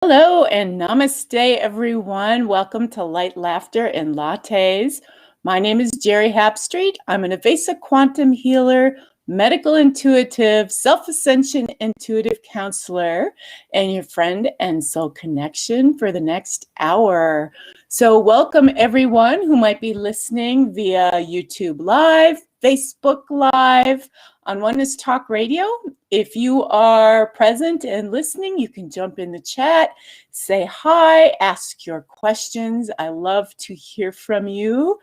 Hello and namaste, everyone. Welcome to Light, Laughter, and Lattes. My name is Geri Habstritt. I'm an evasive quantum healer, medical intuitive, self-ascension intuitive counselor, and your friend and soul connection for the next hour. So welcome everyone who might be listening via YouTube Live, Facebook Live, on Oneness Talk Radio. If you are present and listening, you can jump in the chat, say hi, ask your questions. I love to hear from you.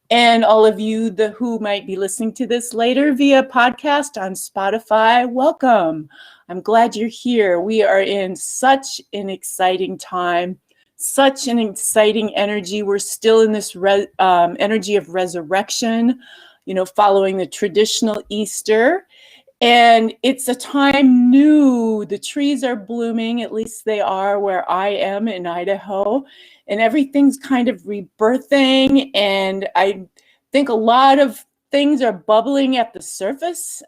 And all of you who might be listening to this later via podcast on Spotify, welcome. I'm glad you're here. We are in such an exciting time, such an exciting energy. We're still in this energy of resurrection, following the traditional Easter. And it's a time new. The trees are blooming, at least they are where I am in Idaho. And everything's kind of rebirthing. And I think a lot of things are bubbling at the surface,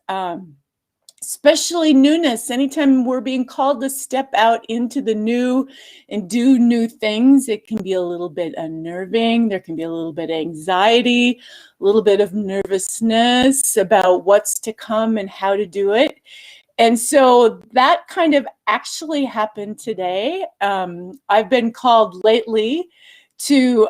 especially newness. Anytime we're being called to step out into the new and do new things, it can be a little bit unnerving. There can be a little bit of anxiety, a little bit of nervousness about what's to come and how to do it. And so that kind of actually happened today. I've been called lately to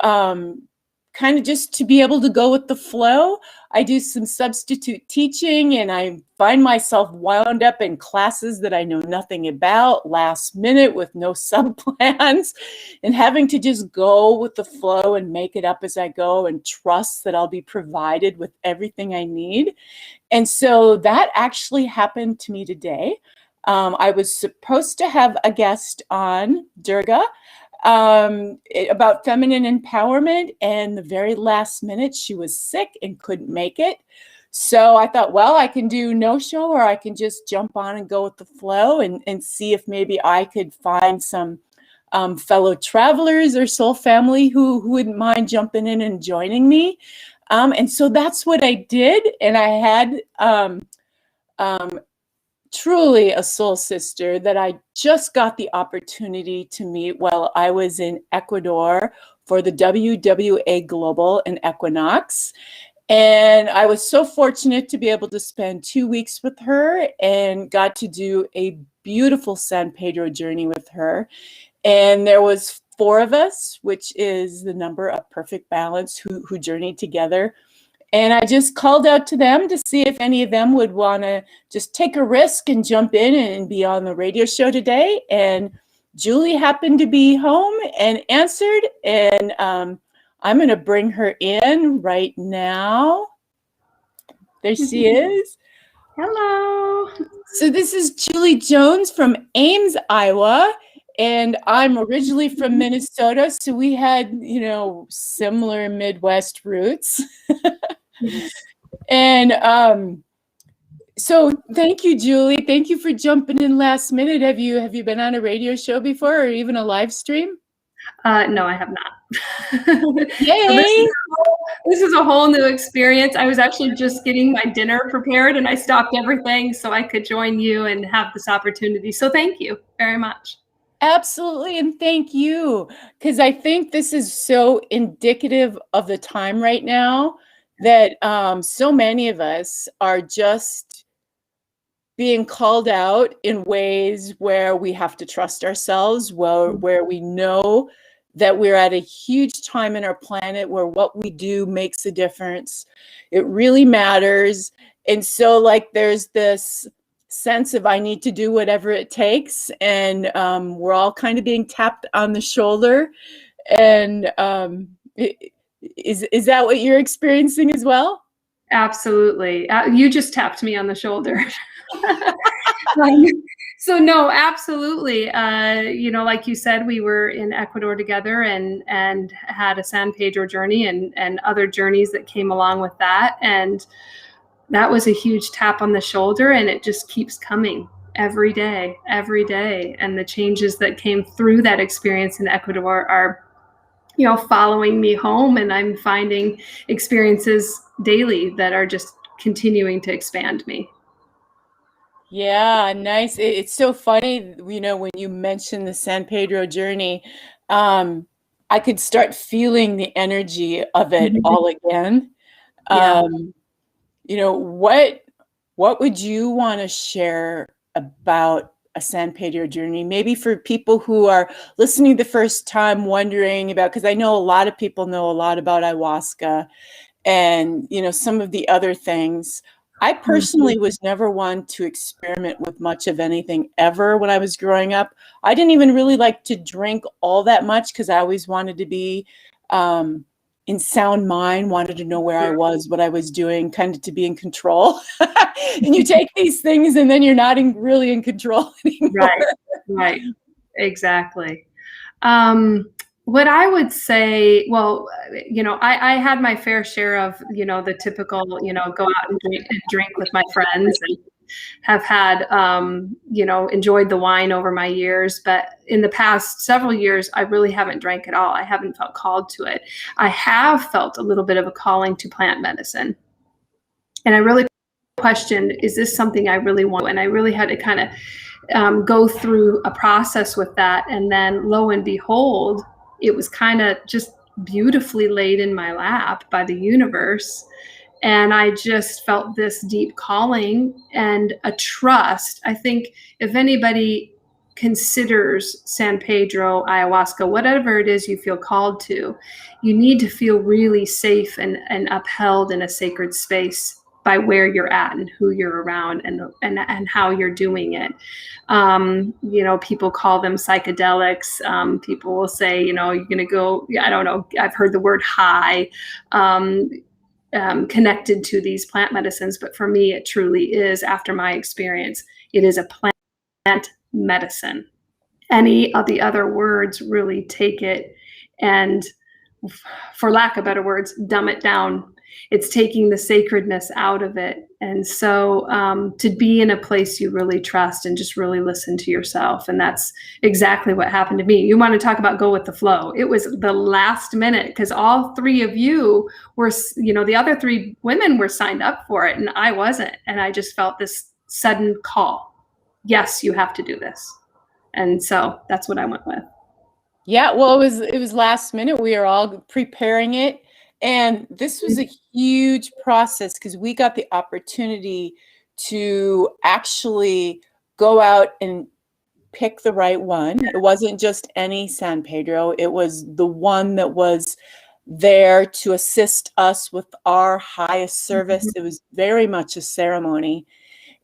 kind of just to be able to go with the flow. I do some substitute teaching and I find myself wound up in classes that I know nothing about last minute with no sub-plans and having to just go with the flow and make it up as I go and trust that I'll be provided with everything I need. And so that actually happened to me today. I was supposed to have a guest on, Durga, about feminine empowerment, and the very last minute she was sick and couldn't make it. So I thought, well, I can do no show, or I can just jump on and go with the flow and see if maybe I could find some fellow travelers or soul family who wouldn't mind jumping in and joining me. And so that's what I did. And I had truly a soul sister that I just got the opportunity to meet while I was in Ecuador for the WWA Global and Equinox. And I was so fortunate to be able to spend 2 weeks with her and got to do a beautiful San Pedro journey with her. And there was 4 of us, which is the number of perfect balance, who journeyed together. And I just called out to them to see if any of them would want to just take a risk and jump in and be on the radio show today. And Julie happened to be home and answered. And I'm going to bring her in right now. There she is. Hello. So this is Julie Jones from Ames, Iowa. And I'm originally from Minnesota. So we had, similar Midwest roots. And so thank you, Julie. Thank you for jumping in last minute. Have you been on a radio show before or even a live stream? No, I have not. Yay! So this is a whole new experience. I was actually just getting my dinner prepared and I stopped everything so I could join you and have this opportunity. So thank you very much. Absolutely. And thank you. Because I think this is so indicative of the time right now that so many of us are just being called out in ways where we have to trust ourselves, where we know that we're at a huge time in our planet where what we do makes a difference. It really matters. And so there's this sense of I need to do whatever it takes. And we're all kind of being tapped on the shoulder. And is that what you're experiencing as well? Absolutely. You just tapped me on the shoulder. So no, absolutely. Like you said, we were in Ecuador together and had a San Pedro journey and other journeys that came along with that. And that was a huge tap on the shoulder, and it just keeps coming every day. And the changes that came through that experience in Ecuador are, following me home, and I'm finding experiences daily that are just continuing to expand me. Yeah, nice. It's so funny, when you mentioned the San Pedro journey, um, I could start feeling the energy of it Mhm. all again. Yeah. Um, what would you want to share about a San Pedro journey? Maybe for people who are listening the first time, wondering about, because I know a lot of people know a lot about ayahuasca and some of the other things. I Mhm. personally was never one to experiment with much of anything ever when I was growing up. I didn't even really like to drink all that much because I always wanted to be um, in sound mind, wanted to know where I was, what I was doing, kind of to be in control. And you take these things and then you're not really in control anymore. Right, right, exactly. Um, what I would say, well, I had my fair share of, the typical, go out and drink with my friends, and have had, enjoyed the wine over my years. But in the past several years, I really haven't drank at all. I haven't felt called to it. I have felt a little bit of a calling to plant medicine. And I really questioned, is this something I really want? And I really had to kind of go through a process with that. And then lo and behold, it was kind of just beautifully laid in my lap by the universe. And I just felt this deep calling and a trust. I think if anybody considers San Pedro, ayahuasca, whatever it is you feel called to, you need to feel really safe and upheld in a sacred space by where you're at and who you're around and how you're doing it. People call them psychedelics. People will say, you're going to go, I don't know, I've heard the word high. Connected to these plant medicines. But for me, it truly is, after my experience, it is a plant medicine. Any of the other words really take it and, for lack of better words, dumb it down. It's taking the sacredness out of it. And so to be in a place you really trust and just really listen to yourself. And that's exactly what happened to me. You want to talk about go with the flow. It was the last minute because all three of you were, the other three women were signed up for it and I wasn't. And I just felt this sudden call. Yes, you have to do this. And so that's what I went with. Yeah, well, it was last minute. We were all preparing it, and this was a huge process because we got the opportunity to actually go out and pick the right one. It wasn't just any San Pedro. It was the one that was there to assist us with our highest service. It was very much a ceremony.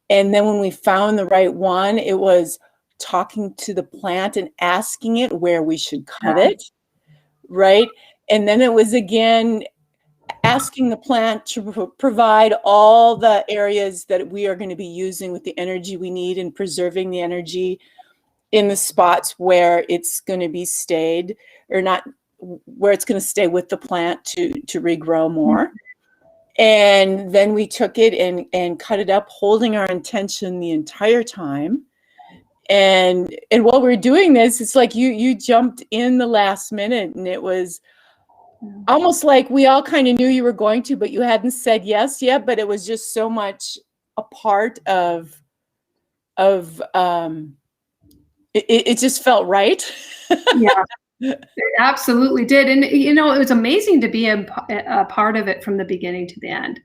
And then when we found the right one, it was talking to the plant and asking it where we should cut it, right? And then it was again asking the plant to provide all the areas that we are going to be using with the energy we need and preserving the energy in the spots where it's going to be stayed or not, where it's going to stay with the plant to regrow more. And then we took it and cut it up, holding our intention the entire time. And while we're doing this, it's like you jumped in the last minute, and it was almost like we all kind of knew you were going to, but you hadn't said yes yet. But it was just so much a part of it just felt right. Yeah. It absolutely did. And, it was amazing to be a part of it from the beginning to the end,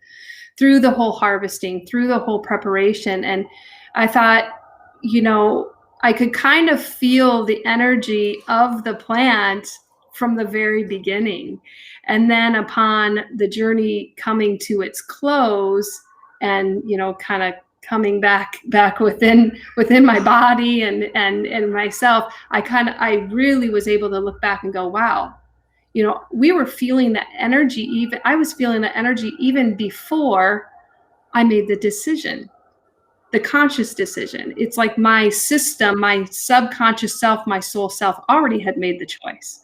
through the whole harvesting, through the whole preparation. And I thought, I could kind of feel the energy of the plant from the very beginning. And then upon the journey coming to its close and, kind of coming back within my body and myself, I really was able to look back and go, wow, we were feeling that energy. I was feeling that energy even before I made the decision, the conscious decision. It's like my system, my subconscious self, my soul self already had made the choice.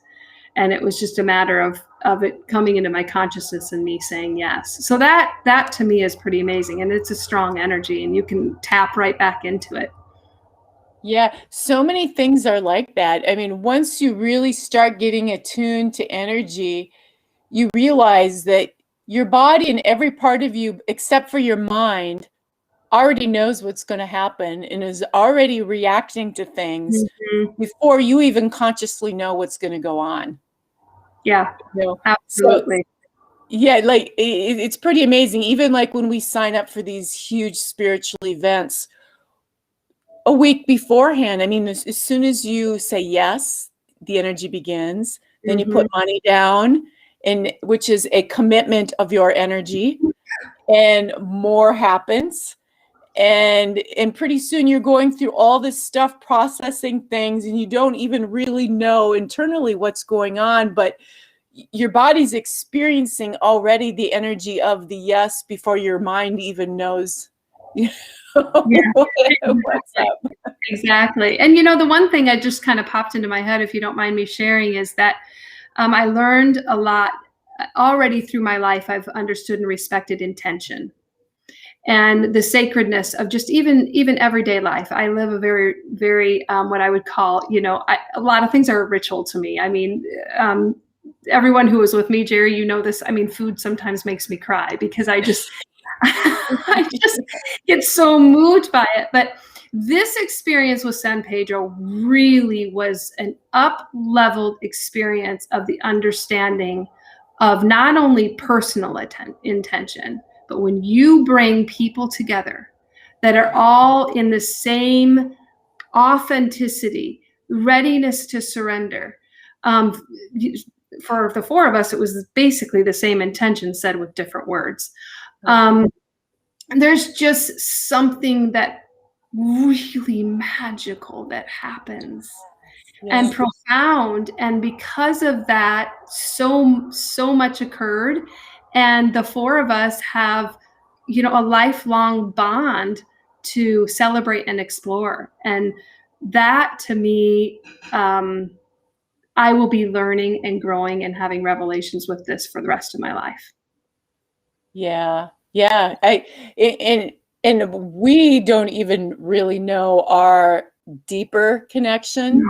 And it was just a matter of it coming into my consciousness and me saying yes. So that to me is pretty amazing. And it's a strong energy and you can tap right back into it. Yeah, so many things are like that. I mean, once you really start getting attuned to energy, you realize that your body and every part of you, except for your mind, already knows what's going to happen and is already reacting to things Mhm. before you even consciously know what's going to go on. Yeah, You know? So absolutely. yeah, like it's pretty amazing. Even like when we sign up for these huge spiritual events a week beforehand, I mean, as soon as you say yes, the energy begins. Then you put Mhm. money down, and which is a commitment of your energy, and more happens. And pretty soon you're going through all this stuff, processing things, and you don't even really know internally what's going on, but your body's experiencing already the energy of the yes before your mind even knows, you Yeah, know, what's exactly. up. Exactly. And the one thing that just kind of popped into my head, if you don't mind me sharing, is that I learned a lot already through my life. I've understood and respected intention and the sacredness of just even everyday life. I live a very, very what I would call, a lot of things are a ritual to me. I mean, everyone who was with me, Geri, you know this. I mean, food sometimes makes me cry because I just I just get so moved by it. But this experience with San Pedro really was an up-leveled experience of the understanding of not only personal intention, but when you bring people together that are all in the same authenticity, readiness to surrender. Um, for the four of us, it was basically the same intention said with different words. Um, there's just something that really magical that happens and Yeah. profound, and because of that, so much occurred, and the four of us have a lifelong bond to celebrate and explore. And that, to me, I will be learning and growing and having revelations with this for the rest of my life. Yeah. Yeah. And we don't even really know our deeper connection.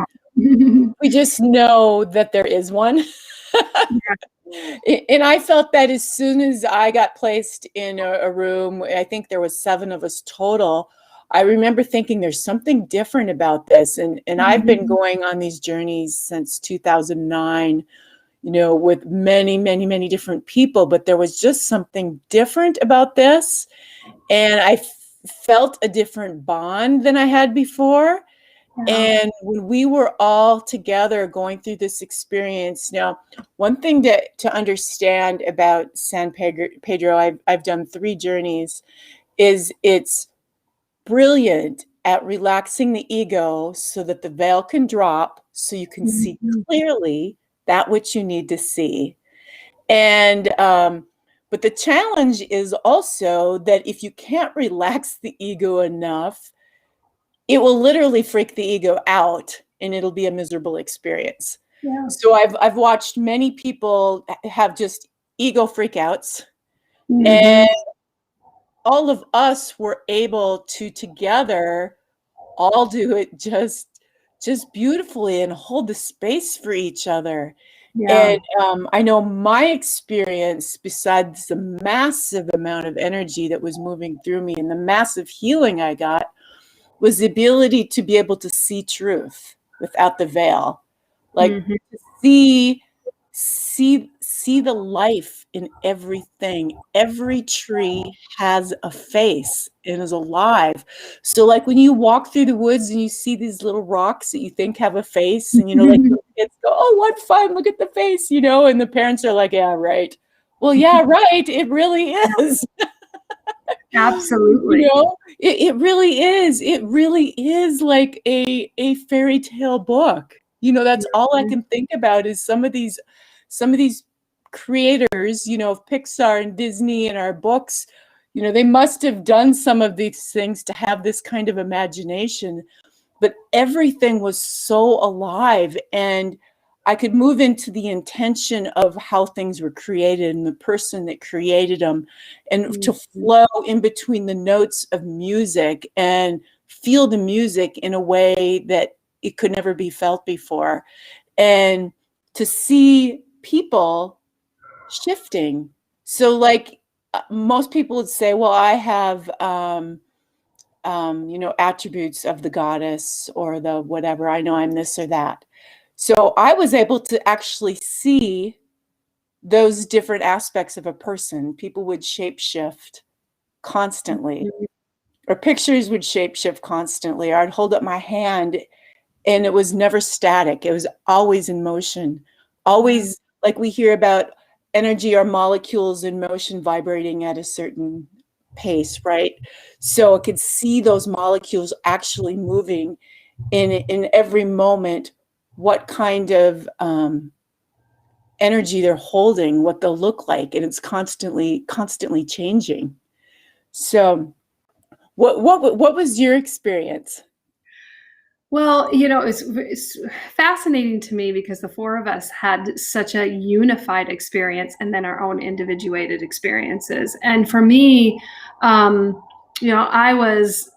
We just know that there is one. And I felt that as soon as I got placed in a room, I think there was 7 of us total. I remember thinking there's something different about this. And I've been going on these journeys since 2009, with many, many, many different people, but there was just something different about this. And I felt a different bond than I had before. Yeah. And when we were all together going through this experience, now, one thing to understand about San Pedro, I've done 3 journeys, is it's brilliant at relaxing the ego so that the veil can drop so you can see Mhm. clearly that which you need to see. And but the challenge is also that if you can't relax the ego enough, it will literally freak the ego out and it'll be a miserable experience. Yeah. So I've watched many people have just ego freakouts, Mhm. and all of us were able to together all do it just beautifully and hold the space for each other. Yeah. And I know my experience, besides the massive amount of energy that was moving through me and the massive healing I got, was the ability to be able to see truth without the veil, like Mhm. to see the life in everything. Every tree has a face and is alive. So like when you walk through the woods and you see these little rocks that you think have a face, and like the kids go, oh, what fun, look at the face, and the parents are like, yeah, right. Well, yeah, right, it really is. Absolutely. It really is. It really is like a fairy tale book. That's all I Mhm. can think about is some of these creators, of Pixar and Disney and our books, they must have done some of these things to have this kind of imagination, but everything was so alive, and I could move into the intention of how things were created and the person that created them, and to Mhm. flow in between the notes of music and feel the music in a way that it could never be felt before, and to see people shifting. So like most people would say, well, I have attributes of the goddess or the whatever. I know I'm this or that. So I was able to actually see those different aspects of a person. People would shapeshift constantly, or pictures would shapeshift constantly. Or I'd hold up my hand and it was never static. It was always in motion, always like we hear about energy or molecules in motion vibrating at a certain pace, right? So I could see those molecules actually moving in every moment, what kind of energy they're holding, what they'll look like, and it's constantly changing. So what was your experience? Well, it's fascinating to me because the four of us had such a unified experience and then our own individuated experiences. And for me, I was,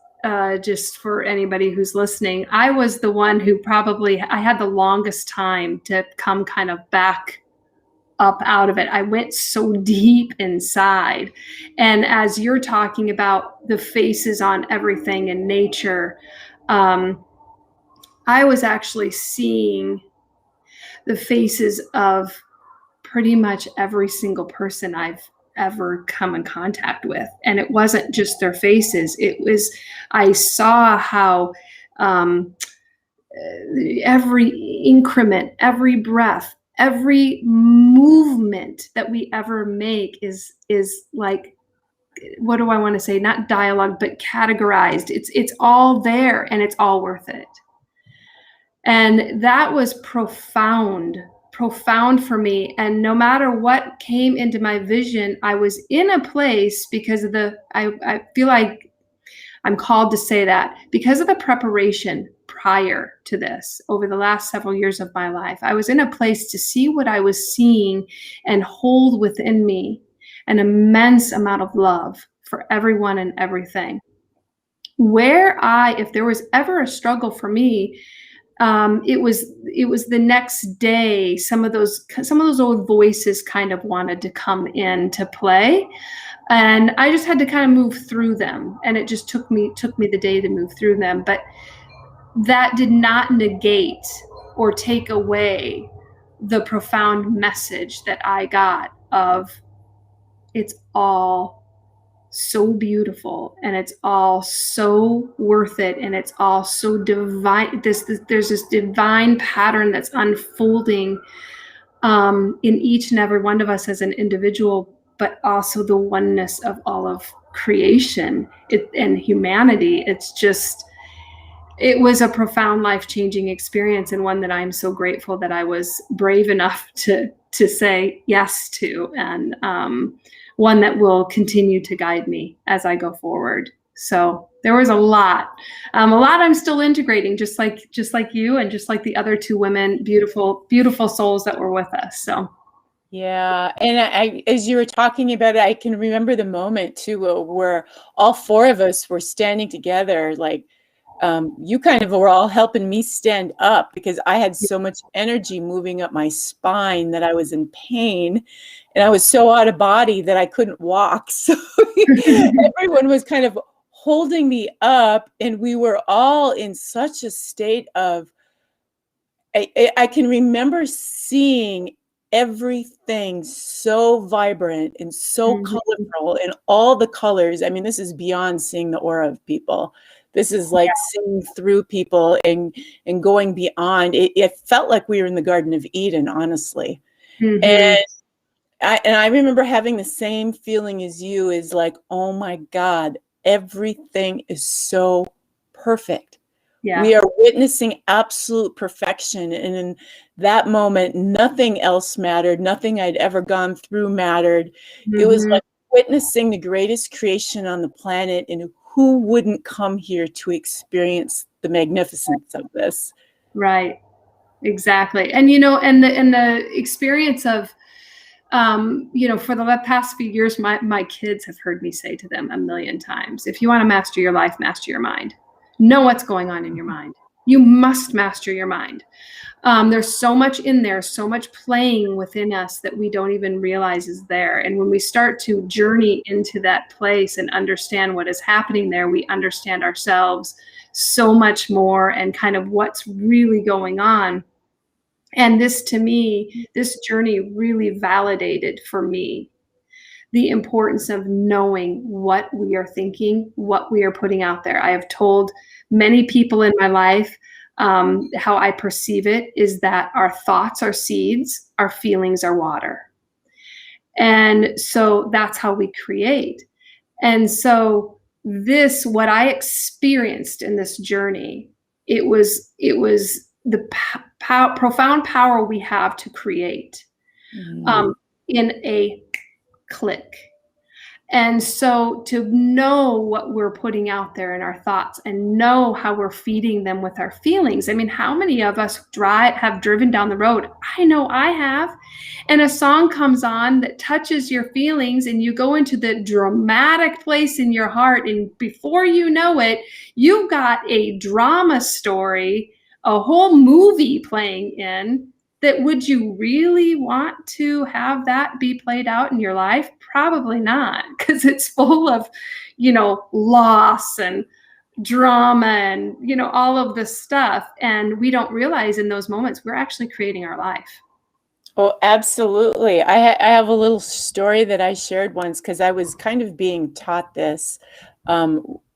just for anybody who's listening, I was the one who I had the longest time to come kind of back up out of it. I went so deep inside. And as you're talking about the faces on everything in nature, I was actually seeing the faces of pretty much every single person I've ever come in contact with. And it wasn't just their faces. I saw how every increment, every breath, every movement that we ever make is like, what do I want to say? Not dialogue, but categorized. It's all there and it's all worth it. And that was profound for me. And no matter what came into my vision, I was in a place because of I feel like I'm called to say that because of the preparation prior to this over the last several years of my life, I was in a place to see what I was seeing and hold within me an immense amount of love for everyone and everything. If there was ever a struggle for me, it was the next day. Some of those old voices kind of wanted to come into play, and I just had to kind of move through them. And it just took me the day to move through them. But that did not negate or take away the profound message that I got of it's all so beautiful and it's all so worth it and it's all so divine. There's this divine pattern that's unfolding in each and every one of us as an individual, but also the oneness of all of creation and humanity. It was a profound, life-changing experience, and one that I'm so grateful that I was brave enough to say yes to, and one that will continue to guide me as I go forward. So there was a lot I'm still integrating, just like you, and just like the other two women, beautiful, beautiful souls that were with us. So. Yeah. And I, as you were talking about it, I can remember the moment too, where all four of us were standing together, like, you kind of were all helping me stand up because I had so much energy moving up my spine that I was in pain, and I was so out of body that I couldn't walk. So everyone was kind of holding me up, and we were all in such a state of, I can remember seeing everything so vibrant and so colorful in all the colors. I mean, this is beyond seeing the aura of people. This is like seeing through people and going beyond. It felt like we were in the Garden of Eden, honestly. And I remember having the same feeling as you, is like, oh my God, everything is so perfect. Yeah. We are witnessing absolute perfection. And in that moment, nothing else mattered. Nothing I'd ever gone through mattered. It was like witnessing the greatest creation on the planet, and who wouldn't come here to experience the magnificence of this? Right. Exactly. And, and the experience of, for the past few years, my kids have heard me say to them a million times, if you want to master your life, master your mind. Know what's going on in your mind. You must master your mind. There's so much in there, so much playing within us that we don't even realize is there. And when we start to journey into that place and understand what is happening there, we understand ourselves so much more and kind of what's really going on. And this, to me, this journey really validated for me the importance of knowing what we are thinking, what we are putting out there. I have told many people in my life how I perceive it is that our thoughts are seeds, our feelings are water. And so that's how we create. And so this, what I experienced in this journey, it was the profound power we have to create in a click. And so to know what we're putting out there in our thoughts and know how we're feeding them with our feelings. I mean, how many of us have driven down the road? I know I have. And a song comes on that touches your feelings and you go into the dramatic place in your heart. And before you know it, you've got a drama story, a whole movie playing in. That would you really want to have that be played out in your life? Probably not, because it's full of, loss and drama and, all of this stuff. And we don't realize in those moments we're actually creating our life. Oh, absolutely. I have a little story that I shared once because I was kind of being taught this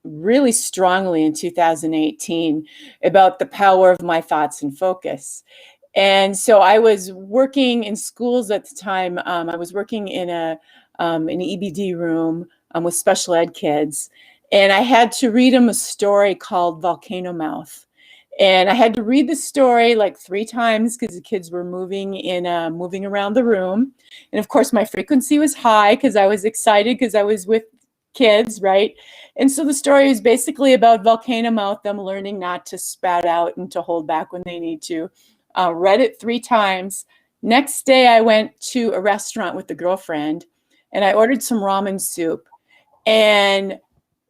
really strongly in 2018 about the power of my thoughts and focus. And so I was working in schools at the time. I was working in an EBD room with special ed kids. And I had to read them a story called Volcano Mouth. And I had to read the story like 3 times because the kids were moving around the room. And of course, my frequency was high because I was excited because I was with kids, right? And so the story is basically about Volcano Mouth, them learning not to spout out and to hold back when they need to. Read it 3 times. Next day, I went to a restaurant with a girlfriend and I ordered some ramen soup and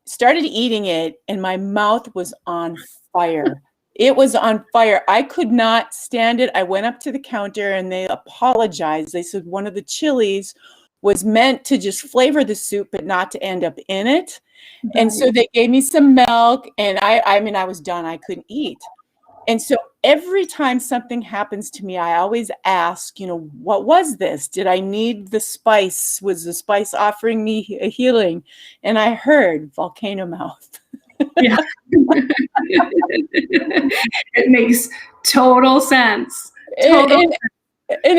started eating it, and my mouth was on fire. It was on fire. I could not stand it. I went up to the counter and they apologized. They said one of the chilies was meant to just flavor the soup, but not to end up in it. Right. And so they gave me some milk, and I was done. I couldn't eat. And so every time something happens to me, I always ask, what was this? Did I need the spice? Was the spice offering me a healing? And I heard Volcano Mouth. Yeah. It makes total sense. And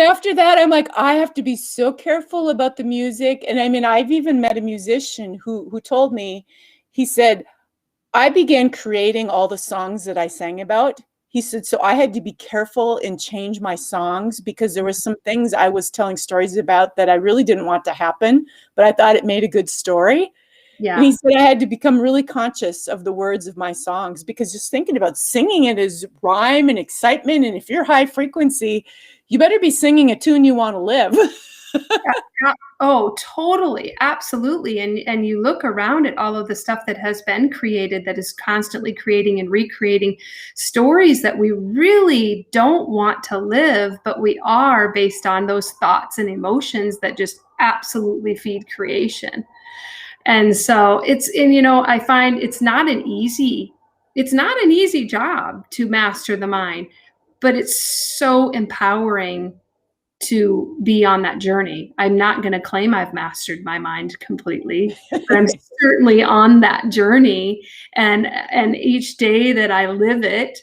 after that, I'm like, I have to be so careful about the music. And I mean, I've even met a musician who told me, he said, I began creating all the songs that I sang about. He said, so I had to be careful and change my songs because there were some things I was telling stories about that I really didn't want to happen, but I thought it made a good story. Yeah. And he said I had to become really conscious of the words of my songs because just thinking about singing it is rhyme and excitement. And if you're high frequency, you better be singing a tune you want to live. Oh, totally. Absolutely. And you look around at all of the stuff that has been created that is constantly creating and recreating stories that we really don't want to live, but we are based on those thoughts and emotions that just absolutely feed creation. And so I find it's not an easy job to master the mind, but it's so empowering to be on that journey. I'm not going to claim I've mastered my mind completely, but I'm certainly on that journey. And each day that I live it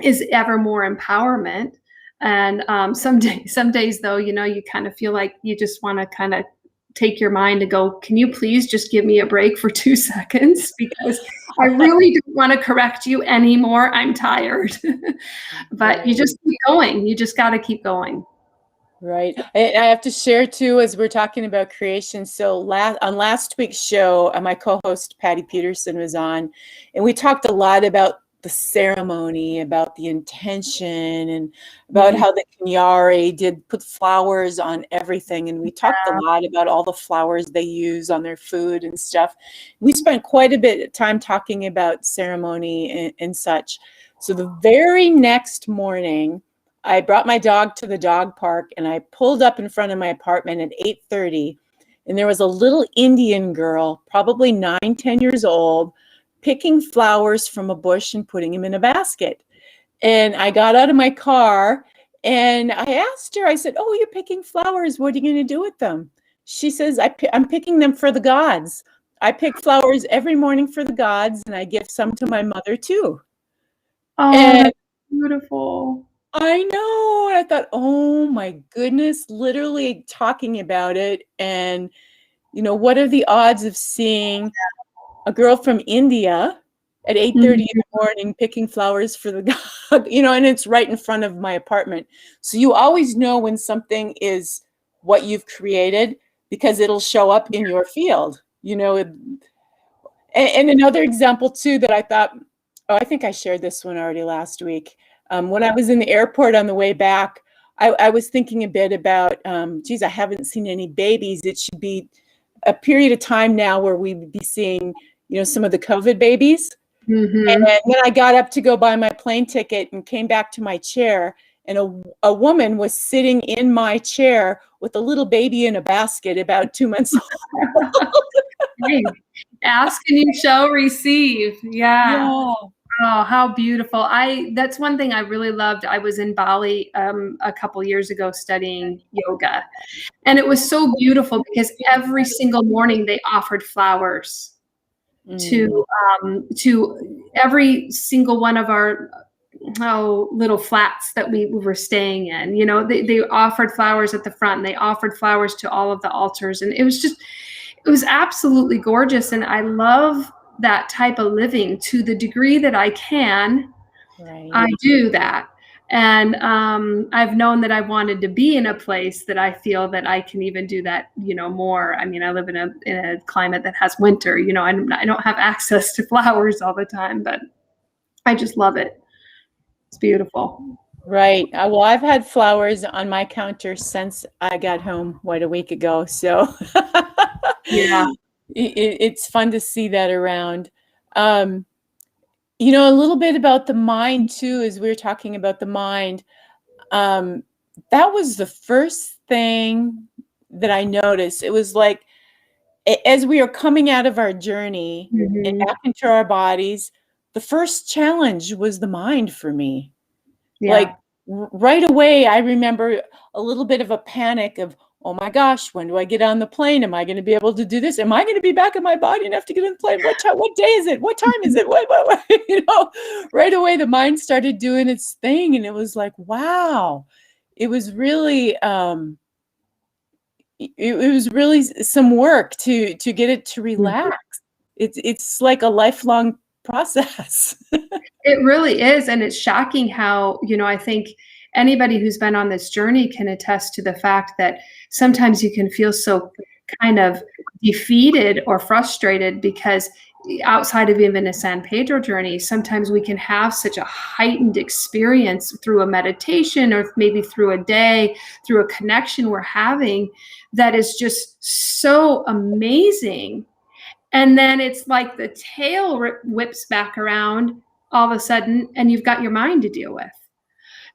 is ever more empowerment. And some days though, you kind of feel like you just want to kind of take your mind and go, can you please just give me a break for 2 seconds? Because I really don't want to correct you anymore. I'm tired. But you just keep going. You just got to keep going. Right. I have to share too, as we're talking about creation. So on last week's show, my co-host Patty Peterson was on, and we talked a lot about the ceremony, about the intention, and about how the Kenyari did put flowers on everything. And we talked a lot about all the flowers they use on their food and stuff. We spent quite a bit of time talking about ceremony and such. So the very next morning, I brought my dog to the dog park, and I pulled up in front of my apartment at 8:30, and there was a little Indian girl, probably 9, 10 years old, picking flowers from a bush and putting them in a basket. And I got out of my car and I asked her, I said, "Oh, you're picking flowers. What are you going to do with them?" She says, I'm picking them for the gods. I pick flowers every morning for the gods, and I give some to my mother too. Oh, And that's beautiful. I know. I thought, oh my goodness, literally talking about it. And, what are the odds of seeing a girl from India at 8:30 in the morning picking flowers for the god, and it's right in front of my apartment. So you always know when something is what you've created because it'll show up in your field, And another example too that I thought, oh, I think I shared this one already last week. When I was in the airport on the way back, I was thinking a bit about, geez, I haven't seen any babies. It should be a period of time now where we would be seeing, some of the COVID babies. Mm-hmm. And then I got up to go buy my plane ticket and came back to my chair, and a woman was sitting in my chair with a little baby in a basket about 2 months old. Hey, ask and you shall receive. Yeah. Yeah. Oh, how beautiful. That's one thing I really loved. I was in Bali a couple years ago studying yoga, and it was so beautiful because every single morning they offered flowers to every single one of our little flats that we were staying in. They offered flowers at the front, and they offered flowers to all of the altars, and it was absolutely gorgeous. And I love that type of living to the degree that I can. Right. I do that. And I've known that I wanted to be in a place that I feel that I can even do that, more. I mean, I live in a climate that has winter, I don't have access to flowers all the time, but I just love it. It's beautiful. Right. Well, I've had flowers on my counter since I got home, a week ago. So Yeah. It's fun to see that around. A little bit about the mind too, as we were talking about the mind. That was the first thing that I noticed. It was like, as we are coming out of our journey and back into our bodies, the first challenge was the mind for me. Yeah. Like right away, I remember a little bit of a panic of, oh my gosh, when do I get on the plane? Am I going to be able to do this? Am I going to be back in my body enough to get on the plane? What day is it? What time is it? What? Right away, the mind started doing its thing. And it was like, wow, it was really, it was really some work to get it to relax. It's like a lifelong process. It really is. And it's shocking how, I think anybody who's been on this journey can attest to the fact that sometimes you can feel so kind of defeated or frustrated because outside of even a San Pedro journey, sometimes we can have such a heightened experience through a meditation or maybe through a day, through a connection we're having that is just so amazing. And then it's like the tail whips back around all of a sudden, and you've got your mind to deal with.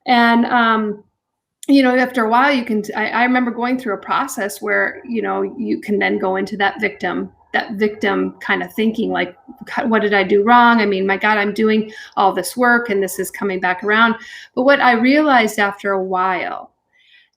And, after a while, I remember going through a process where, you can then go into that victim kind of thinking, like, what did I do wrong? I mean, my God, I'm doing all this work and this is coming back around. But what I realized after a while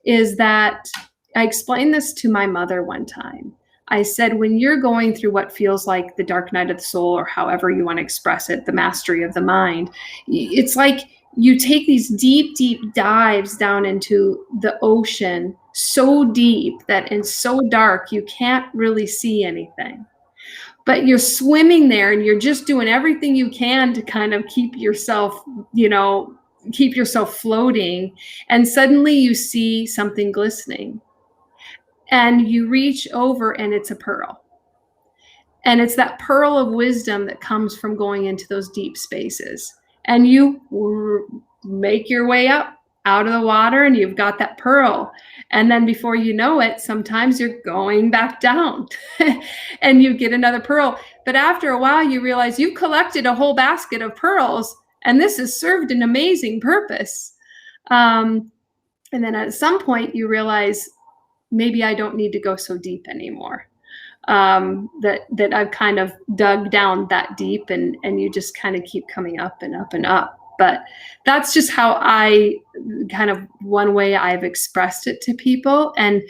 is that I explained this to my mother one time. I said, when you're going through what feels like the dark night of the soul, or however you want to express it, the mastery of the mind, it's like you take these deep, deep dives down into the ocean, so deep that it's so dark, you can't really see anything. But you're swimming there and you're just doing everything you can to kind of keep yourself floating. And suddenly you see something glistening. And you reach over and it's a pearl. And it's that pearl of wisdom that comes from going into those deep spaces. And you make your way up out of the water and you've got that pearl. And then before you know it, sometimes you're going back down and you get another pearl. But after a while, you realize you've collected a whole basket of pearls and this has served an amazing purpose. And then at some point you realize maybe I don't need to go so deep anymore. That I've kind of dug down that deep, and you just kind of keep coming up and up and up. But that's just how I kind of, one way I've expressed it to people. And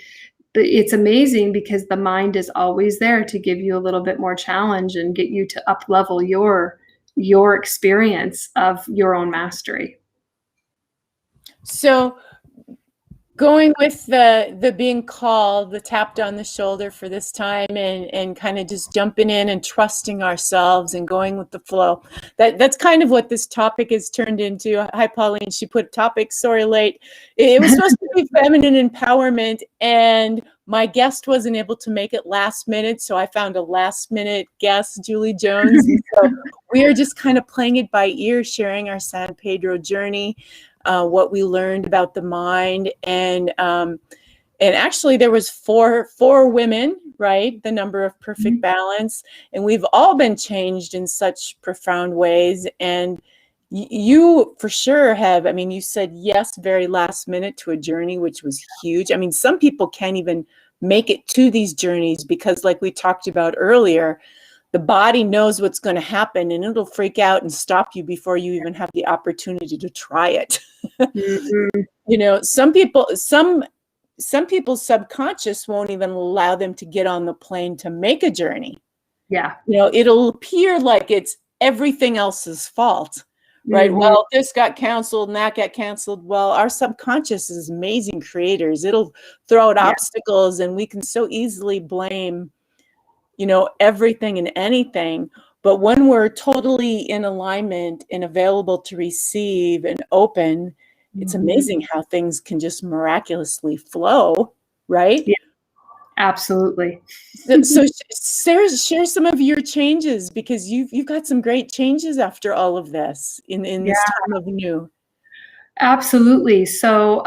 it's amazing because the mind is always there to give you a little bit more challenge and get you to up level your experience of your own mastery. So going with the being called, the tapped on the shoulder for this time, and kind of just jumping in and trusting ourselves and going with the flow. That's kind of what this topic has turned into. Hi, Pauline. She put topic, sorry, late. It was supposed to be feminine empowerment, and my guest wasn't able to make it last minute, so I found a last minute guest, Julie Jones. And so we are just kind of playing it by ear, sharing our San Pedro journey. What we learned about the mind, and actually there was four women, right? The number of perfect balance, and we've all been changed in such profound ways. And you for sure have. I mean, you said yes very last minute to a journey, which was huge. I mean, some people can't even make it to these journeys because, like we talked about earlier, the body knows what's going to happen, and it'll freak out and stop you before you even have the opportunity to try it. Mm-hmm. You know, some people's subconscious won't even allow them to get on the plane to make a journey. Yeah. You know, it'll appear like it's everything else's fault, right? Mm-hmm. Well, this got canceled and that got canceled. Well, our subconscious is amazing creators. It'll throw out obstacles, and we can so easily blame, you know, everything and anything. But when we're totally in alignment and available to receive and open, it's amazing how things can just miraculously flow, right? Yeah, absolutely. So Sarah, share some of your changes, because you've got some great changes after all of this in this time of new. Absolutely. So,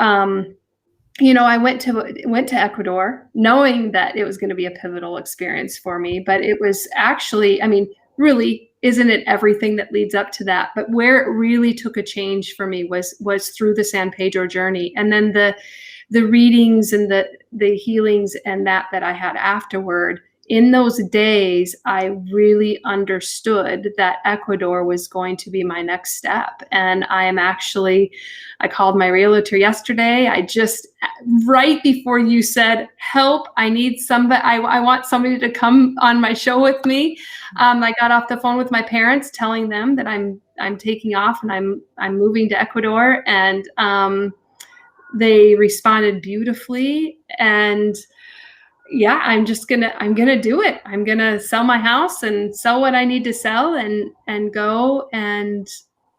you know, I went to Ecuador knowing that it was going to be a pivotal experience for me, but it was actually, I mean, really, isn't it everything that leads up to that? But where it really took a change for me was through the San Pedro journey, and then the readings and the healings and that I had afterward. In those days, I really understood that Ecuador was going to be my next step. And I called my realtor yesterday. Right before you said, help, I need somebody, I want somebody to come on my show with me. I got off the phone with my parents telling them that I'm taking off and I'm moving to Ecuador. And they responded beautifully. And yeah, I'm gonna do it. I'm gonna sell my house and sell what I need to sell, and go and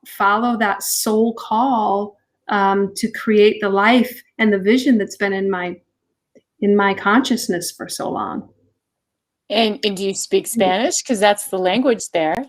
follow that soul call to create the life and the vision that's been in my consciousness for so long. And do you speak Spanish? Because that's the language there.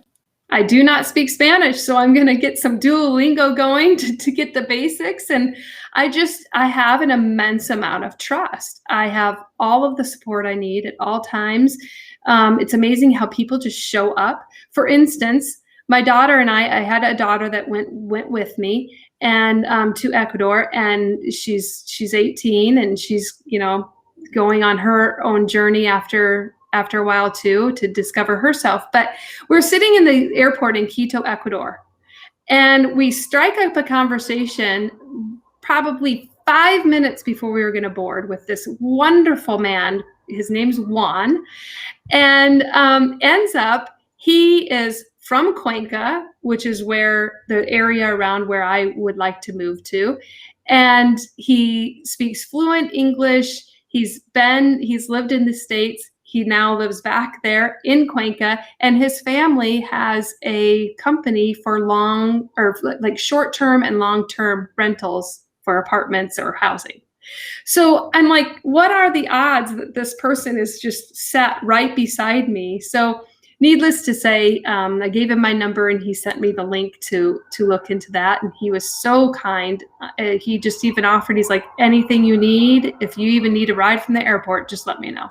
I do not speak Spanish, so I'm going to get some Duolingo going to get the basics. And I have an immense amount of trust. I have all of the support I need at all times. It's amazing how people just show up. For instance, my daughter and I had a daughter that went with me and to Ecuador, and she's 18, and she's, you know, going on her own journey after a while too, to discover herself. But we're sitting in the airport in Quito, Ecuador, and we strike up a conversation probably 5 minutes before we were going to board with this wonderful man. His name's Juan, and ends up, he is from Cuenca, which is where the area around where I would like to move to. And he speaks fluent English. He's lived in the States. He now lives back there in Cuenca, and his family has a company for short-term and long-term rentals for apartments or housing. So I'm like, what are the odds that this person is just sat right beside me? So needless to say, I gave him my number, and he sent me the link to look into that. And he was so kind. He just even offered, he's like, anything you need, if you even need a ride from the airport, just let me know.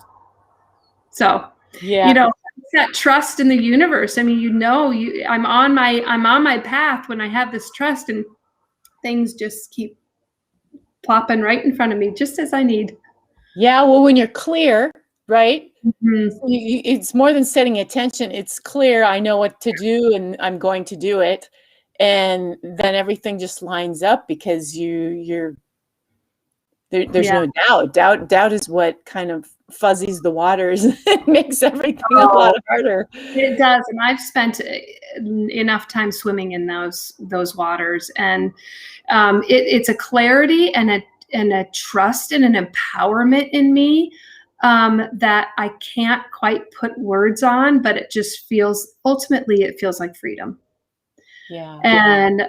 So, you know, it's that trust in the universe. I mean, you know, I'm on my path when I have this trust, and things just keep plopping right in front of me, just as I need. Yeah, well, when you're clear, right? Mhm. It's more than setting attention. It's clear. I know what to do, and I'm going to do it. And then everything just lines up because there's Yeah. no doubt. Doubt is what kind of fuzzies the waters and makes everything a Oh, lot harder. it does, and I've spent enough time swimming in those waters, and it's a clarity and a trust and an empowerment in me that I can't quite put words on, but it just ultimately it feels like freedom. Yeah. And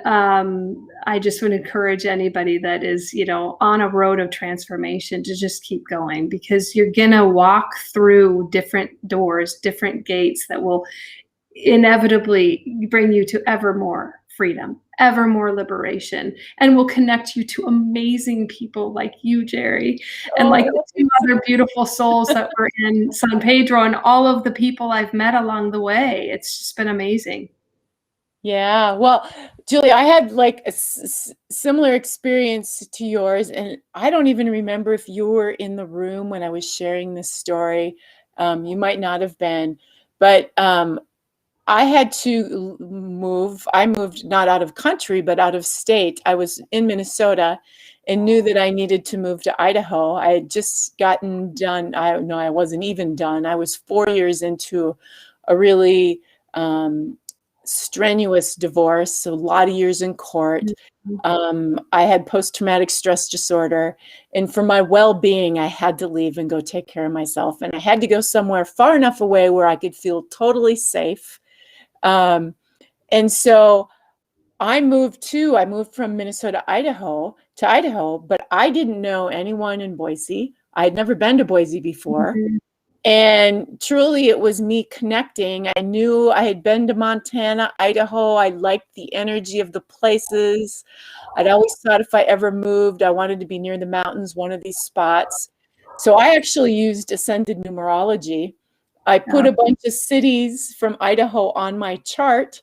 I just would encourage anybody that is, on a road of transformation to just keep going, because you're going to walk through different doors, different gates that will inevitably bring you to ever more freedom, ever more liberation, and will connect you to amazing people like you, Geri, and like the two other beautiful souls that were in San Pedro, and all of the people I've met along the way. It's just been amazing. Yeah. Well, Julie, I had like a similar experience to yours, and I don't even remember if you were in the room when I was sharing this story. You might not have been, but I had to move. I moved not out of country, but out of state. I was in Minnesota and knew that I needed to move to Idaho. I had just gotten done. I wasn't even done. I was 4 years into a really strenuous divorce, so a lot of years in court. I had post-traumatic stress disorder, and for my well-being, I had to leave and go take care of myself. And I had to go somewhere far enough away where I could feel totally safe. And so I moved from Minnesota, Idaho to Idaho, but I didn't know anyone in Boise. I had never been to Boise before. Mhm. And truly, it was me connecting. I knew I had been to Montana, Idaho. I liked the energy of the places. I'd always thought if I ever moved, I wanted to be near the mountains, one of these spots. So I actually used ascended numerology. I put a bunch of cities from Idaho on my chart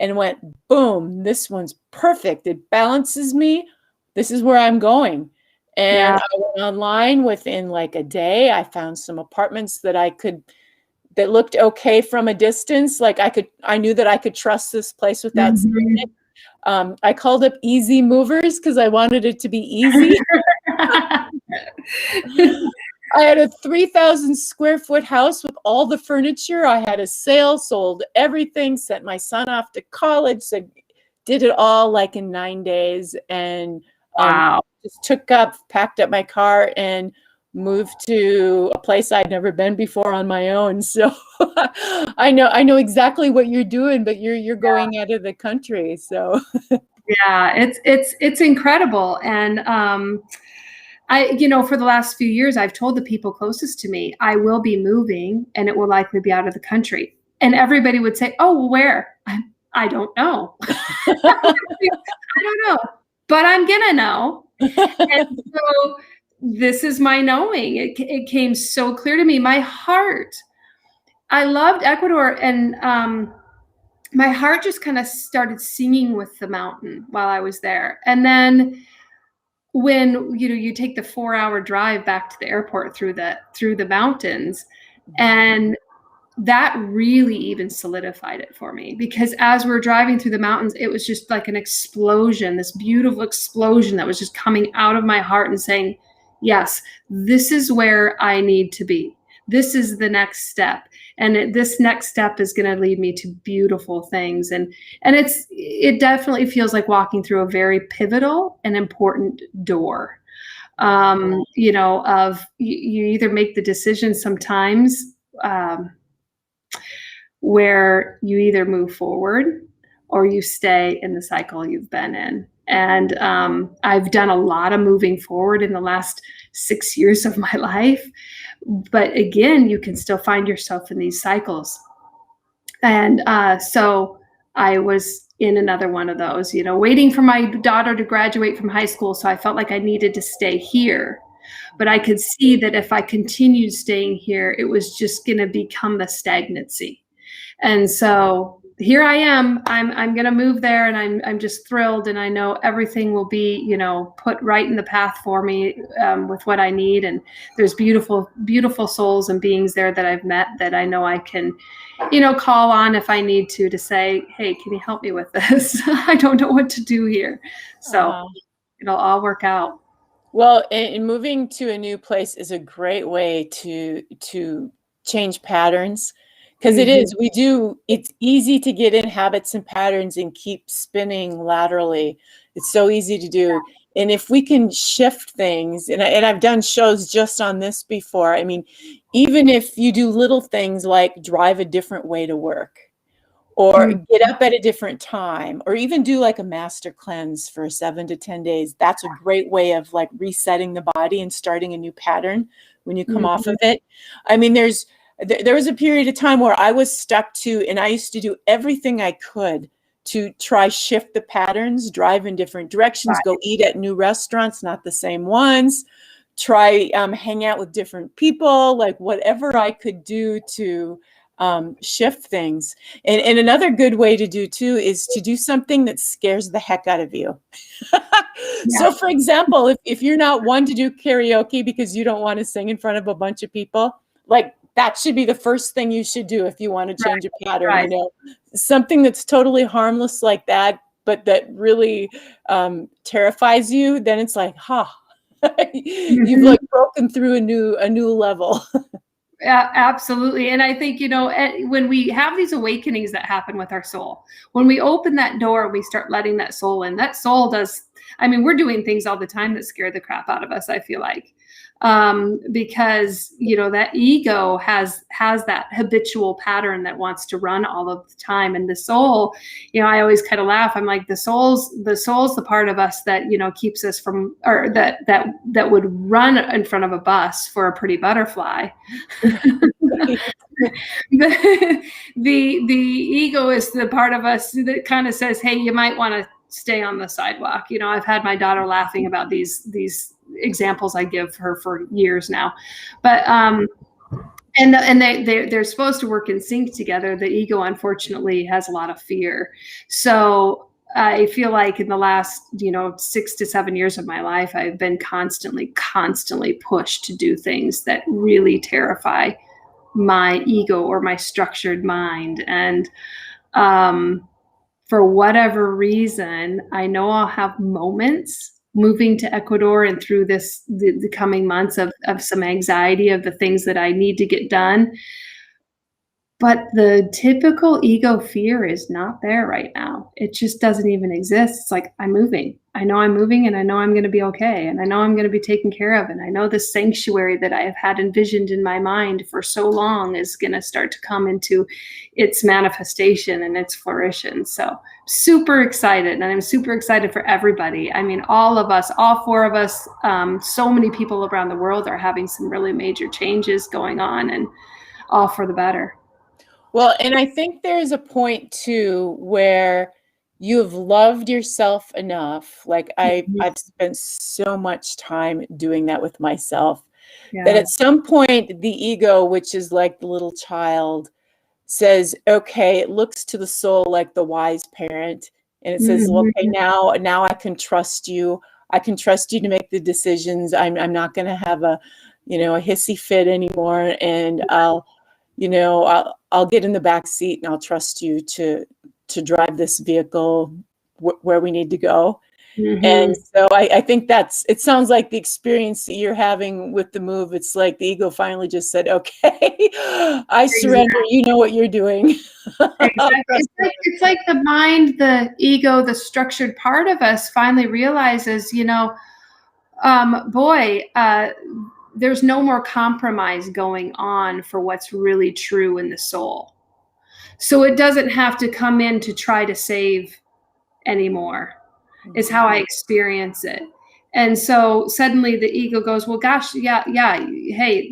and went, boom, this one's perfect. It balances me. This is where I'm going. And Yeah. I went online within like a day. I found some apartments that looked okay from a distance. Like I knew that I could trust this place without seeing it. I called up Easy Movers because I wanted it to be easy. I had a 3,000 square foot house with all the furniture. I had a sale, sold everything, sent my son off to college, so did it all like in 9 days, and Wow. just packed up my car and moved to a place I'd never been before on my own. So I know exactly what you're doing, but you're going out of the country. So Yeah, it's incredible. And for the last few years, I've told the people closest to me, I will be moving and it will likely be out of the country. And everybody would say, oh, well, where? I don't know. I don't know, but I'm gonna know. And so this is my knowing. It came so clear to me. My heart, I loved Ecuador, and my heart just kind of started singing with the mountain while I was there. And then when you take the 4-hour drive back to the airport through the mountains, and that really even solidified it for me, because as we're driving through the mountains, it was just like an explosion, this beautiful explosion that was just coming out of my heart and saying, yes, this is where I need to be. This is the next step. And this next step is going to lead me to beautiful things. And it definitely feels like walking through a very pivotal and important door. Of you either make the decision sometimes where you either move forward or you stay in the cycle you've been in. And I've done a lot of moving forward in the last 6 years of my life. But again, you can still find yourself in these cycles. And so I was in another one of those, waiting for my daughter to graduate from high school. So I felt like I needed to stay here. But I could see that if I continued staying here, it was just going to become the stagnancy. And so here I am. I'm going to move there, and I'm just thrilled, and I know everything will be, you know, put right in the path for me, with what I need. And there's beautiful, beautiful souls and beings there that I've met that I know I can, you know, call on if I need to say, hey, can you help me with this? I don't know what to do here. So it'll all work out. Well, and moving to a new place is a great way to change patterns, because it is, it's easy to get in habits and patterns and keep spinning laterally. It's so easy to do. And if we can shift things, and I've done shows just on this before. I mean, even if you do little things like drive a different way to work, or get up at a different time, or even do like a master cleanse for 7 to 10 days. That's a great way of like resetting the body and starting a new pattern when you come off of it. I mean, there was a period of time where I was stuck to, and I used to do everything I could to try shift the patterns, drive in different directions, go eat at new restaurants, not the same ones, try hang out with different people, like whatever I could do to shift things. And another good way to do too is to do something that scares the heck out of you. So for example, if you're not one to do karaoke because you don't want to sing in front of a bunch of people, like that should be the first thing you should do if you want to change a pattern. You know, something that's totally harmless like that, but that really terrifies you, then it's like, you've like broken through a new level. Yeah, absolutely. And I think, you know, when we have these awakenings that happen with our soul, when we open that door, we start letting that soul in. That soul does, I mean, we're doing things all the time that scare the crap out of us, I feel like. Because, you know, that ego has that habitual pattern that wants to run all of the time. And the soul, you know, I always kind of laugh. I'm like, the soul's the part of us that, you know, keeps us from, or that would run in front of a bus for a pretty butterfly. the ego is the part of us that kind of says, hey, you might want to stay on the sidewalk. You know, I've had my daughter laughing about these examples I give her for years now, but and they're supposed to work in sync together. The ego, unfortunately, has a lot of fear. So I feel like in the last, you know, 6 to 7 years of my life, I've been constantly pushed to do things that really terrify my ego or my structured mind. And for whatever reason, I know I'll have moments moving to Ecuador and through the coming months of some anxiety of the things that I need to get done. But the typical ego fear is not there right now. It just doesn't even exist. It's like, I'm moving. I know I'm moving, and I know I'm going to be okay. And I know I'm going to be taken care of. And I know the sanctuary that I have had envisioned in my mind for so long is going to start to come into its manifestation and its flourishing. So super excited. And I'm super excited for everybody. I mean, all of us, all 4 of us, so many people around the world are having some really major changes going on, and all for the better. Well, and I think there's a point too where you've loved yourself enough. Like I've spent so much time doing that with myself, that at some point the ego, which is like the little child, says, okay, it looks to the soul like the wise parent, and it says, well, okay, now I can trust you. I can trust you to make the decisions. I'm not going to have a hissy fit anymore, and I'll get in the back seat and I'll trust you to drive this vehicle where we need to go. And so I think it sounds like the experience that you're having with the move. It's like the ego finally just said, okay, I surrender. You know what you're doing. It's like the mind, the ego, the structured part of us finally realizes, there's no more compromise going on for what's really true in the soul. So it doesn't have to come in to try to save anymore, is how I experience it. And so suddenly the ego goes, well, gosh, yeah. Hey,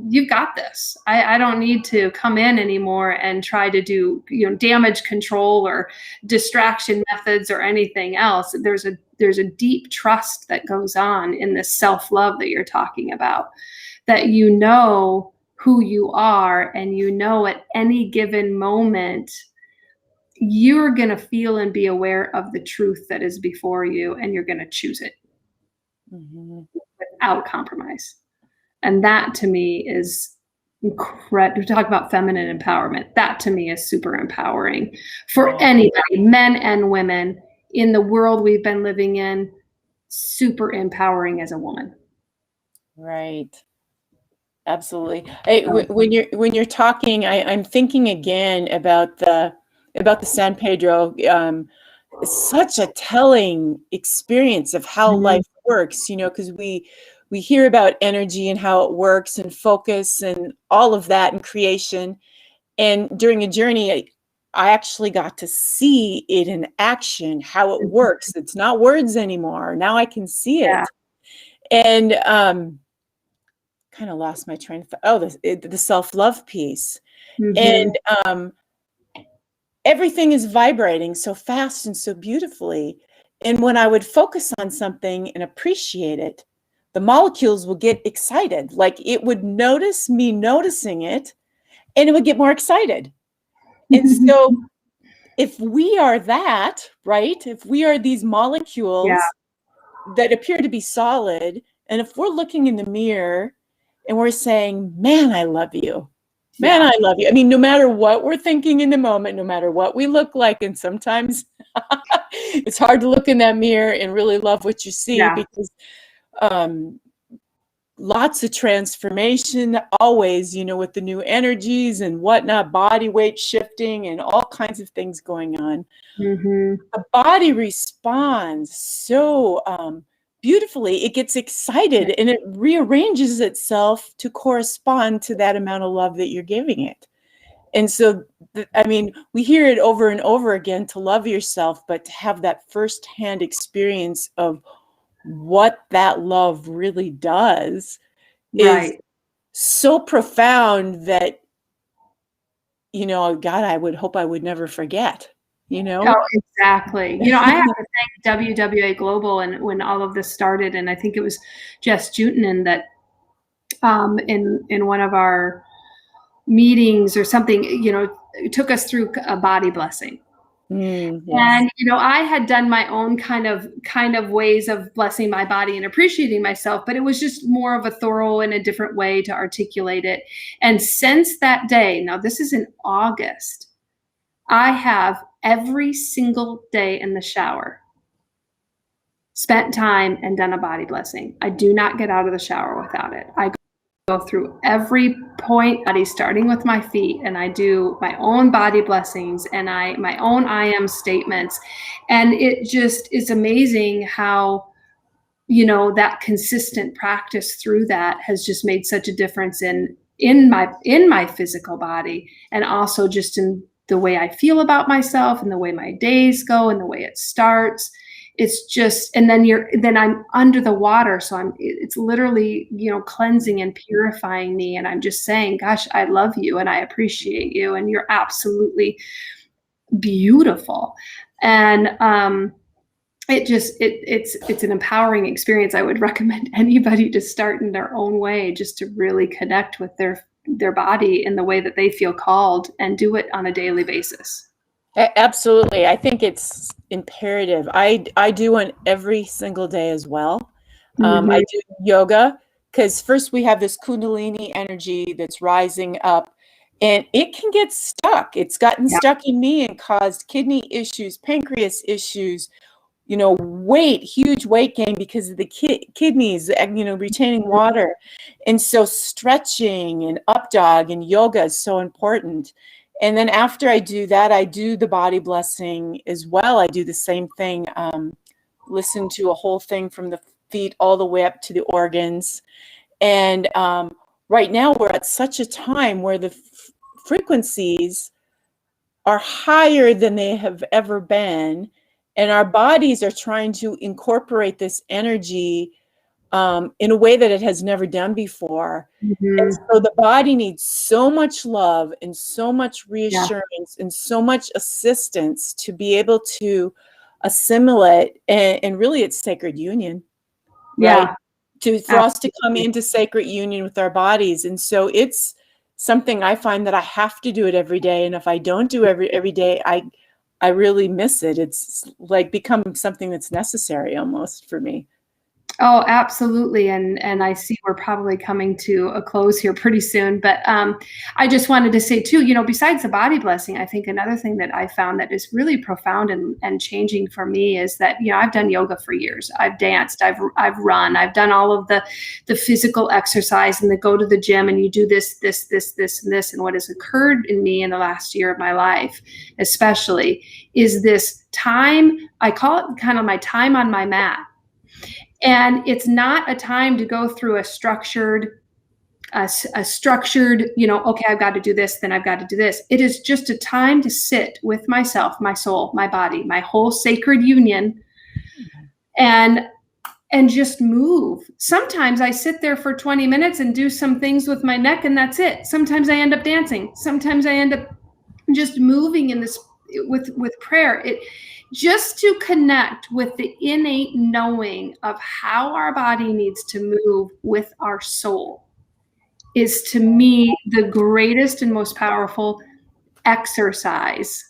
you've got this. I don't need to come in anymore and try to do, damage control or distraction methods or anything else. There's a deep trust that goes on in this self-love that you're talking about, that you know who you are, and at any given moment, you're going to feel and be aware of the truth that is before you, and you're going to choose it without compromise. And that to me is incredible. We talk about feminine empowerment. That to me is super empowering for anybody, men and women in the world we've been living in. Super empowering as a woman. Right. Absolutely. When you're talking, I'm thinking again about the San Pedro. Such a telling experience of how life works, because we hear about energy and how it works and focus and all of that and creation. And during a journey, I actually got to see it in action, how it works. It's not words anymore. Now I can see it. And kind of lost my train of thought. Oh, the self-love piece. And everything is vibrating so fast and so beautifully. And when I would focus on something and appreciate it, the molecules will get excited. Like it would notice me noticing it, and it would get more excited. And so if we are that, right, if we are these molecules that appear to be solid, and if we're looking in the mirror and we're saying, man, I love you. Man, I love you. I mean, no matter what we're thinking in the moment, no matter what we look like, and sometimes it's hard to look in that mirror and really love what you see because lots of transformation always, with the new energies and whatnot, body weight shifting and all kinds of things going on. The body responds so beautifully. It gets excited and it rearranges itself to correspond to that amount of love that you're giving it. And so, we hear it over and over again to love yourself, but to have that firsthand experience of what that love really does is so profound that, God, I would hope I would never forget. Oh, exactly. I have to thank WWA Global and when all of this started, and I think it was Jess Jutenin that in one of our meetings or something, took us through a body blessing. And I had done my own kind of ways of blessing my body and appreciating myself, but it was just more of a thorough and a different way to articulate it. And since that day, now this is in August, I have every single day in the shower spent time and done a body blessing. I do not get out of the shower without it. I go through every point, starting with my feet, and I do my own body blessings and my own I am statements. And it just is amazing how, that consistent practice through that has just made such a difference in my physical body, and also just in the way I feel about myself and the way my days go and the way it starts. It's just, and then I'm under the water. So it's literally, cleansing and purifying me. And I'm just saying, gosh, I love you and I appreciate you. And you're absolutely beautiful. And, it's an empowering experience. I would recommend anybody to start in their own way, just to really connect with their body in the way that they feel called, and do it on a daily basis. Absolutely. I think it's imperative. I do one every single day as well. I do yoga because first we have this Kundalini energy that's rising up, and it can get stuck. It's gotten stuck in me and caused kidney issues, pancreas issues, huge weight gain because of the kidneys, retaining water. And so stretching and up dog and yoga is so important. And then after I do that, I do the body blessing as well. I do the same thing, listen to a whole thing from the feet all the way up to the organs. And right now we're at such a time where the frequencies are higher than they have ever been. And our bodies are trying to incorporate this energy in a way that it has never done before. And so the body needs so much love and so much reassurance and so much assistance to be able to assimilate. And really, it's sacred union, right? For us to come into sacred union with our bodies. And so it's something I find that I have to do it every day. And if I don't do every day, I really miss it. It's like become something that's necessary almost for me. Oh, absolutely. And I see we're probably coming to a close here pretty soon. But I just wanted to say too, besides the body blessing, I think another thing that I found that is really profound and changing for me is that, I've done yoga for years. I've danced, I've run, I've done all of the physical exercise and the go to the gym and you do this, and this. And what has occurred in me in the last year of my life, especially, is this time, I call it kind of my time on my mat. And it's not a time to go through a structured, okay, I've got to do this, then I've got to do this. It is just a time to sit with myself, my soul, my body, my whole sacred union, and just move. Sometimes I sit there for 20 minutes and do some things with my neck, and that's it. Sometimes I end up dancing. Sometimes I end up just moving in this with prayer. Just to connect with the innate knowing of how our body needs to move with our soul is, to me, the greatest and most powerful exercise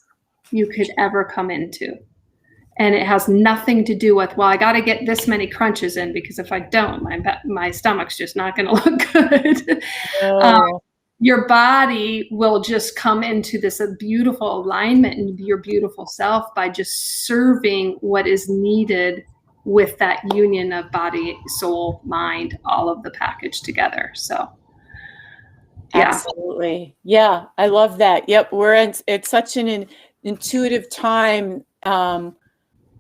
you could ever come into. And it has nothing to do with, well, I got to get this many crunches in, because if I don't, my stomach's just not going to look good. Oh. Your body will just come into this beautiful alignment and your beautiful self by just serving what is needed with that union of body, soul, mind, all of the package together. So, yeah. Absolutely. Yeah, I love that. Yep, it's such an intuitive time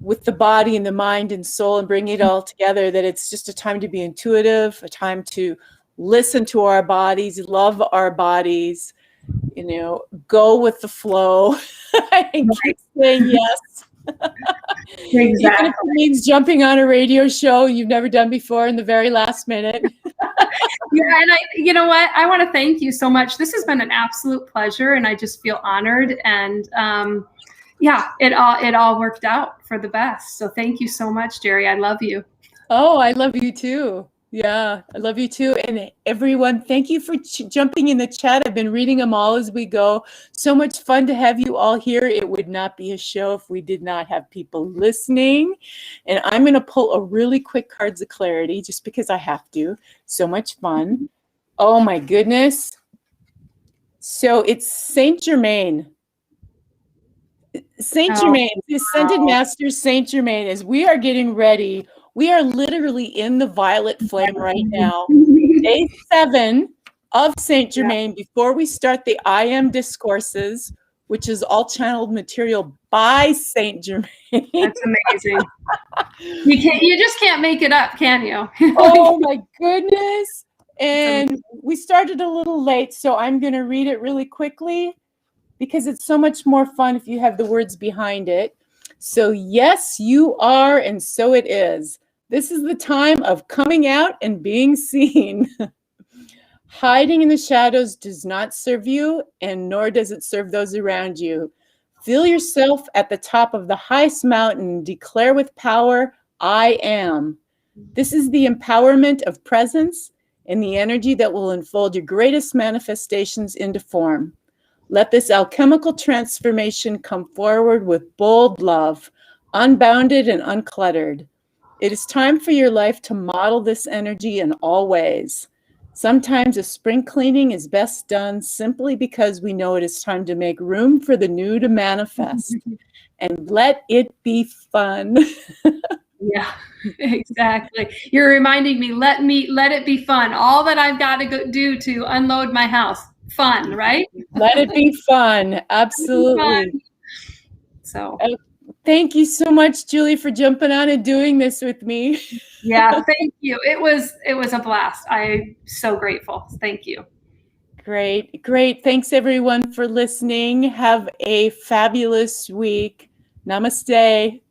with the body and the mind and soul, and bringing it all together, that it's just a time to be intuitive, a time to listen to our bodies, love our bodies, go with the flow, and keep saying yes. Exactly. Even if it means jumping on a radio show you've never done before in the very last minute. Yeah, and you know what? I want to thank you so much. This has been an absolute pleasure, and I just feel honored. And yeah, it all worked out for the best. So thank you so much, Geri. I love you. Oh, I love you too. Yeah, I love you too. And everyone, thank you for jumping in the chat. I've been reading them all as we go. So much fun to have you all here. It would not be a show if we did not have people listening. And I'm going to pull a really quick cards of clarity just because I have to. So much fun. Oh my goodness. So it's Saint Germain. Saint Germain, the Ascended Master Saint Germain, as we are getting ready. We are literally in the violet flame right now. Day 7 of Saint Germain, before we start the I Am discourses, which is all channeled material by Saint Germain. That's amazing. You just can't make it up, can you? Oh my goodness. And we started a little late, so I'm going to read it really quickly because it's so much more fun if you have the words behind it. So yes, you are, and so it is. This is the time of coming out and being seen. Hiding in the shadows does not serve you, and nor does it serve those around you. Feel yourself at the top of the highest mountain and declare with power, I am. This is the empowerment of presence and the energy that will unfold your greatest manifestations into form. Let this alchemical transformation come forward with bold love, unbounded and uncluttered. It is time for your life to model this energy in all ways. Sometimes a spring cleaning is best done simply because we know it is time to make room for the new to manifest. And let it be fun. Yeah, exactly. You're reminding me, let it be fun. All that I've got to go do to unload my house. Fun, right? Let it be fun. Absolutely. Fun. So thank you so much, Julie, for jumping on and doing this with me. Yeah, thank you. It was a blast. I'm so grateful. Thank you. Great. Thanks everyone for listening. Have a fabulous week. Namaste.